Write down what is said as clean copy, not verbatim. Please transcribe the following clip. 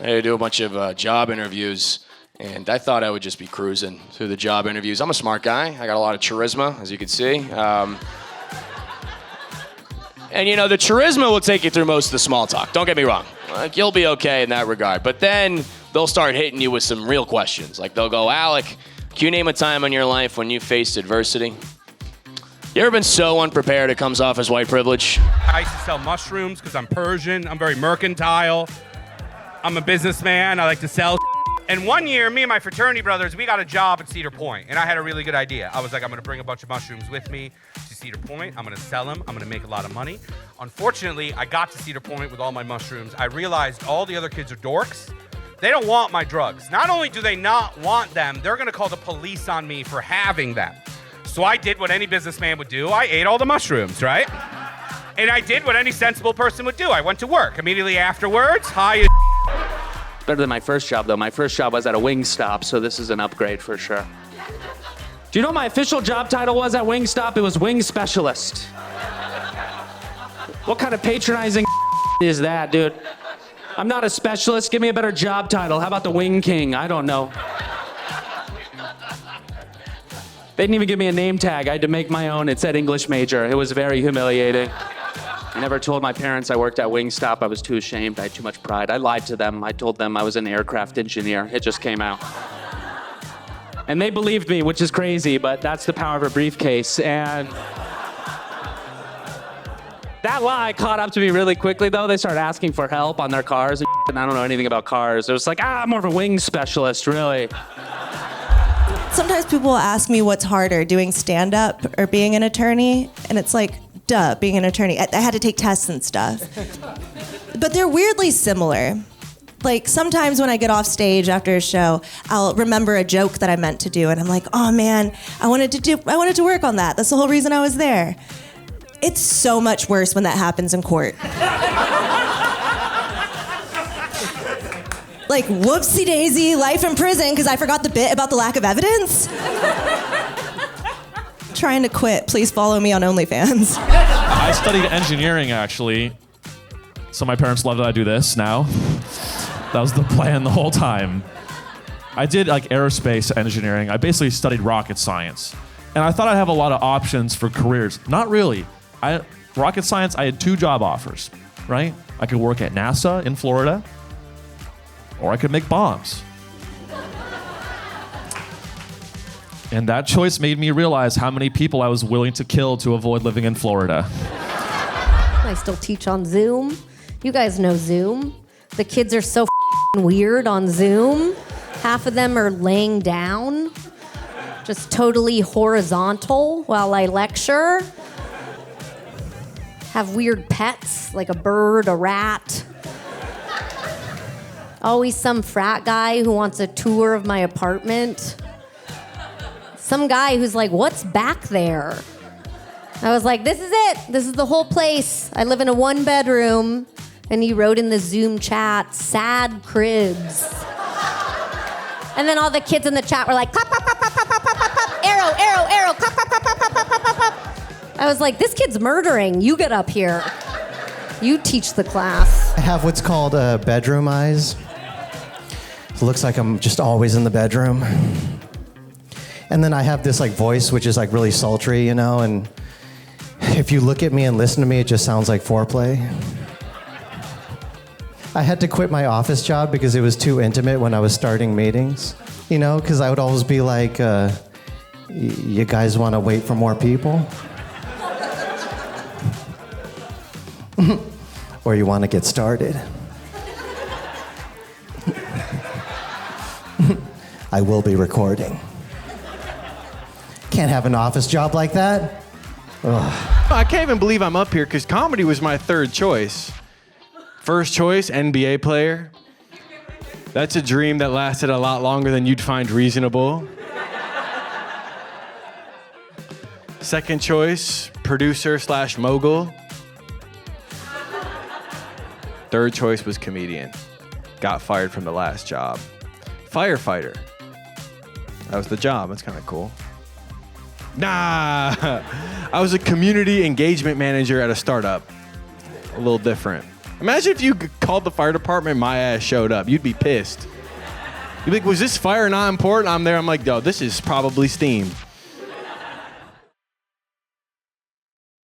I had to do a bunch of job interviews, and I thought I would just be cruising through the job interviews. I'm a smart guy. I got a lot of charisma, as you can see. And, you know, the charisma will take you through most of the small talk. Don't get me wrong. Like, you'll be okay in that regard. But then they'll start hitting you with some real questions. Like, they'll go, Alec, can you name a time in your life when you faced adversity? You ever been so unprepared it comes off as white privilege? I used to sell mushrooms because I'm Persian. I'm very mercantile. I'm a businessman. I like to sell. And one year, me and my fraternity brothers, we got a job at Cedar Point, and I had a really good idea. I was like, I'm gonna bring a bunch of mushrooms with me to Cedar Point. I'm gonna sell them. I'm gonna make a lot of money. Unfortunately, I got to Cedar Point with all my mushrooms. I realized all the other kids are dorks. They don't want my drugs. Not only do they not want them, they're gonna call the police on me for having them. So I did what any businessman would do. I ate all the mushrooms, right? And I did what any sensible person would do. I went to work. Immediately afterwards, high as Better than my first job, though. My first job was at a Wingstop, so this is an upgrade for sure. Do you know what my official job title was at Wingstop? It was Wing Specialist. What kind of patronizing is that, dude? I'm not a specialist. Give me a better job title. How about the Wing King? I don't know. They didn't even give me a name tag. I had to make my own. It said English major. It was very humiliating. I never told my parents I worked at Wingstop. I was too ashamed. I had too much pride. I lied to them. I told them I was an aircraft engineer. It just came out. And they believed me, which is crazy, but that's the power of a briefcase. And that lie caught up to me really quickly, though. They started asking for help on their cars, and I don't know anything about cars. It was like, I'm more of a wing specialist, really. Sometimes people will ask me what's harder, doing stand-up or being an attorney, and it's like, duh, being an attorney. I had to take tests and stuff. But they're weirdly similar. Like, sometimes when I get off stage after a show, I'll remember a joke that I meant to do, and I'm like, oh man, I wanted to work on that. That's the whole reason I was there. It's so much worse when that happens in court. Like, whoopsie daisy, life in prison because I forgot the bit about the lack of evidence. Trying to quit. Please follow me on OnlyFans. I studied engineering, actually. So my parents love that I do this now. That was the plan the whole time. I did like aerospace engineering. I basically studied rocket science. And I thought I'd have a lot of options for careers. Not really. Rocket science, I had 2 job offers, right? I could work at NASA in Florida, or I could make bombs. And that choice made me realize how many people I was willing to kill to avoid living in Florida. I still teach on Zoom. You guys know Zoom. The kids are so weird on Zoom. Half of them are laying down, just totally horizontal while I lecture. Have weird pets, like a bird, a rat. Always some frat guy who wants a tour of my apartment. Some guy who's like, what's back there? I was like, this is it. This is the whole place. I live in a 1-bedroom. And he wrote in the Zoom chat, sad cribs. And then all the kids in the chat were like, pop, pop, pop, pop, pop, pop, pop, pop, arrow, arrow, arrow, pop, pop, pop, pop, pop, pop, pop, pop. I was like, this kid's murdering. You get up here. You teach the class. I have what's called bedroom eyes. It looks like I'm just always in the bedroom. And then I have this like voice which is like really sultry, you know, and if you look at me and listen to me, it just sounds like foreplay. I had to quit my office job because it was too intimate when I was starting meetings, you know, because I would always be like, you guys want to wait for more people? Or you want to get started? I will be recording. Can't have an office job like that. Ugh. I can't even believe I'm up here because comedy was my 3rd choice. First choice, NBA player. That's a dream that lasted a lot longer than you'd find reasonable. Second choice, producer/mogul. Third choice was comedian. Got fired from the last job. Firefighter. That was the job. That's kind of cool. Nah, I was a community engagement manager at a startup. A little different. Imagine if you called the fire department and my ass showed up. You'd be pissed. You'd be like, was this fire not important? I'm there. I'm like, yo, this is probably steam.